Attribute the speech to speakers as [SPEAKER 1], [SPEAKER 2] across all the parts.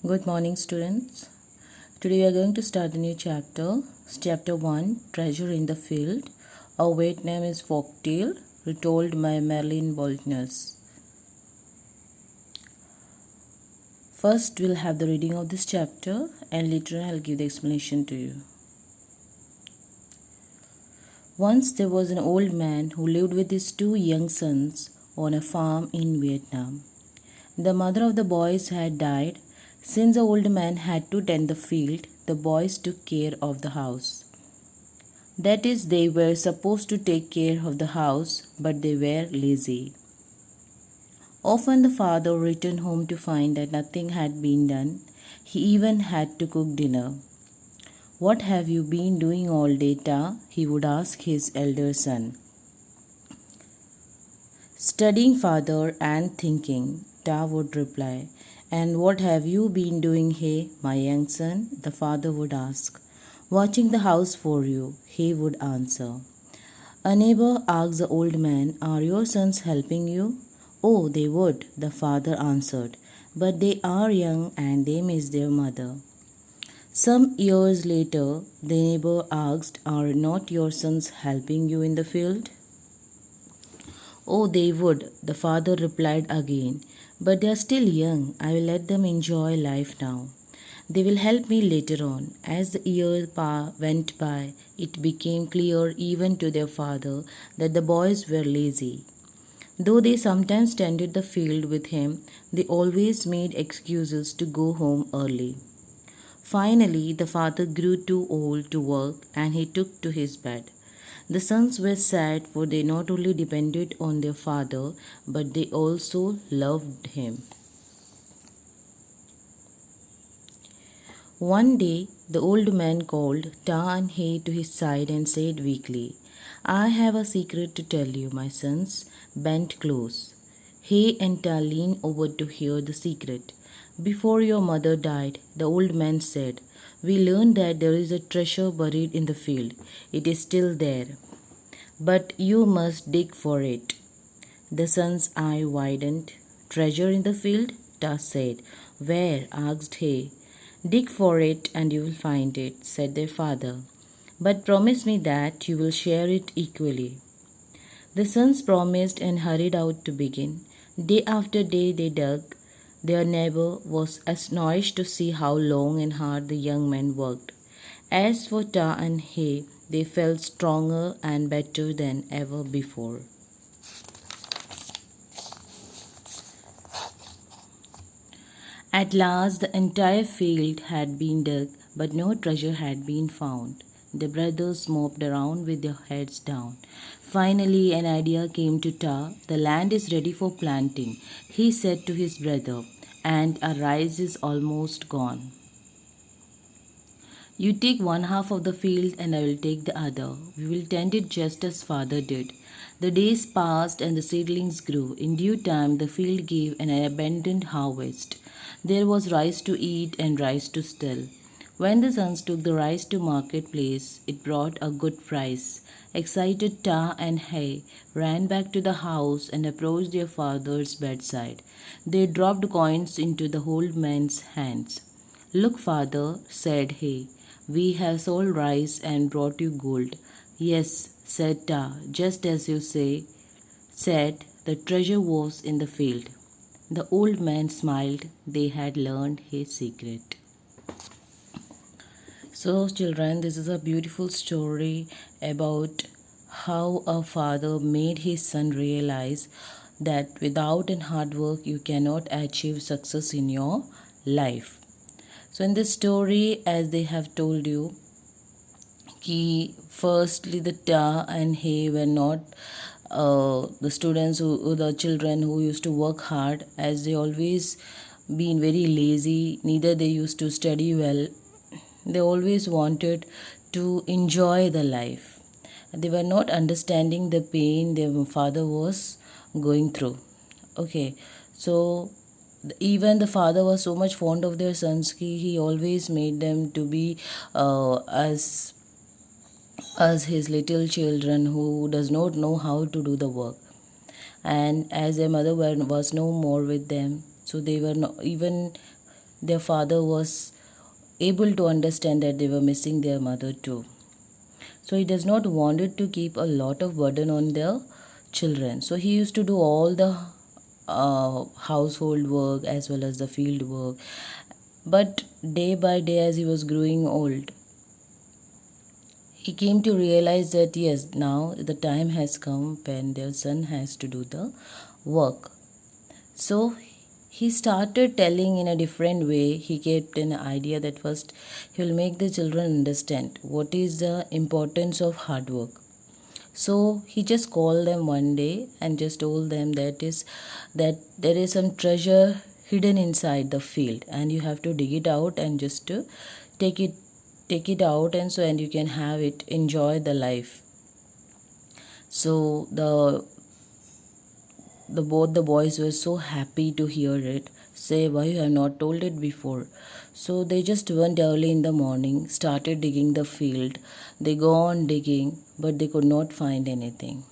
[SPEAKER 1] Good morning, students. Today we are going to start a new chapter. Chapter 1, Treasure in the Field. Our weight name is Folktale, retold by Merlin Boltners. First, we'll have the reading of this chapter and later I'll give the explanation to you. Once there was an old man who lived with his two young sons on a farm in Vietnam. The mother of the boys had died. Since the old man had to tend the field, the boys took care of the house. That is, they were supposed to take care of the house, but they were lazy. Often the father returned home to find that nothing had been done. He even had to cook dinner. "What have you been doing all day, Ta?" he would ask his elder son. "Studying, father, and thinking," Ta would reply. "And what have you been doing, hey, my young son?" the father would ask. "Watching the house for you," he would answer. A neighbor asked the old man, "Are your sons helping you?" "Oh, they would," the father answered, "but they are young and they miss their mother." Some years later, the neighbor asked, "Are not your sons helping you in the field?" "Oh, they would," the father replied again, "but they are still young. I will let them enjoy life now. They will help me later on." As the years went by, it became clear even to their father that the boys were lazy. Though they sometimes tended the field with him, they always made excuses to go home early. Finally, the father grew too old to work and he took to his bed. The sons were sad, for they not only depended on their father, but they also loved him. One day, the old man called Ta and He to his side and said weakly, "I have a secret to tell you, my sons." Bent close. He and Ta leaned over to hear the secret. "Before your mother died," the old man said, "we learned that there is a treasure buried in the field. It is still there, but you must dig for it." The son's eye widened. "Treasure in the field?" Ta said. "Where?" asked he. "Dig for it and you will find it," said their father. "But promise me that you will share it equally." The sons promised and hurried out to begin. Day after day they dug. Their neighbor was astonished to see how long and hard the young men worked. As for Ta and He, they felt stronger and better than ever before. At last, the entire field had been dug, but no treasure had been found. The brothers moped around with their heads down. Finally, an idea came to Ta. "The land is ready for planting," he said to his brother, "and our rice is almost gone. You take one half of the field and I will take the other. We will tend it just as father did." The days passed and the seedlings grew. In due time, the field gave an abundant harvest. There was rice to eat and rice to sell. When the sons took the rice to marketplace, it brought a good price. Excited, Ta and He ran back to the house and approached their father's bedside. They dropped coins into the old man's hands. "Look, father," said he, "we have sold rice and brought you gold." "Yes," said Ta, "just as you said, the treasure was in the field." The old man smiled. They had learned his secret. So, children, this is a beautiful story about how a father made his son realize that without hard work you cannot achieve success in your life. So, in this story, as they have told you, firstly the Ta and He were not the students the children who used to work hard, as they always been very lazy. Neither they used to study well. They always wanted to enjoy the life. They were not understanding the pain their father was going through. Okay, so even the father was so much fond of their sons, he always made them to be as his little children who does not know how to do the work. And as their mother was no more with them, so they were not even their father was able to understand that they were missing their mother too. So he does not wanted to keep a lot of burden on their children. So he used to do all the household work as well as the field work. But day by day, as he was growing old, he came to realize that yes, now the time has come when their son has to do the work. So he started telling in a different way. He kept an idea that first he will make the children understand what is the importance of hard work. So he just called them one day and just told them that there is some treasure hidden inside the field, and you have to dig it out and just to take it out, and you can have it, enjoy the life. So the both the boys were so happy to hear it. Say, why you have not told it before? So they just went early in the morning, started digging the field. They go on digging, but they could not find anything.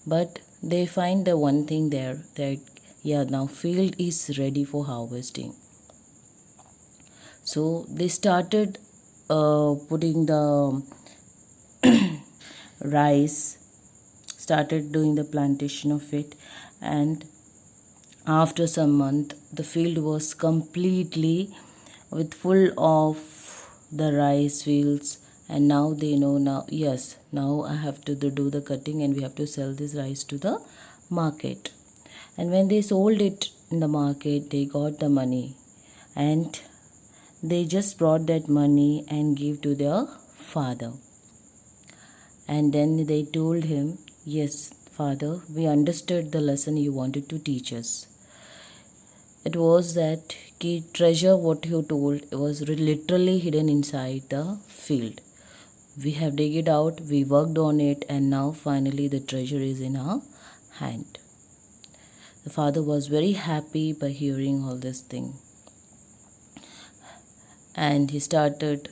[SPEAKER 1] But they find the one thing there, that yeah, now field is ready for harvesting. So they started putting the rice, started doing the plantation of it, and after some month the field was completely with full of the rice fields. And now they know, now yes, now I have to do the cutting and we have to sell this rice to the market. And when they sold it in the market, they got the money, and they just brought that money and gave to their father. And then they told him, yes, Father, we understood the lesson you wanted to teach us. It was that treasure, what you told, was literally hidden inside the field. We have dug it out, we worked on it, and now finally the treasure is in our hand. The father was very happy by hearing all this thing, and he started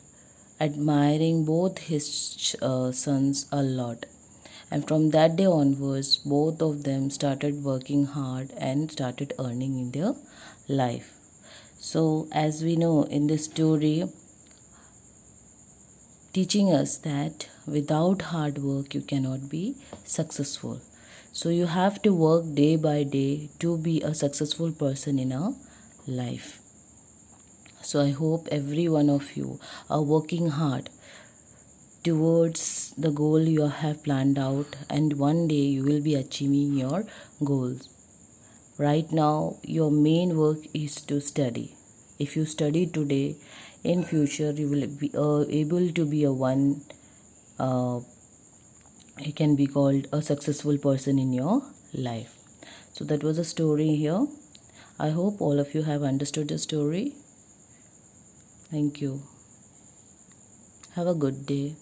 [SPEAKER 1] admiring both his sons a lot. And from that day onwards, both of them started working hard and started earning in their life. So as we know in this story, teaching us that without hard work you cannot be successful. So you have to work day by day to be a successful person in a life. So I hope every one of you are working hard towards the goal you have planned out, and one day you will be achieving your goals. Right now your main work is to study. If you study today, in future you will be able to be you can be called a successful person in your life. So that was a story here. I hope all of you have understood the story. Thank you. Have a good day.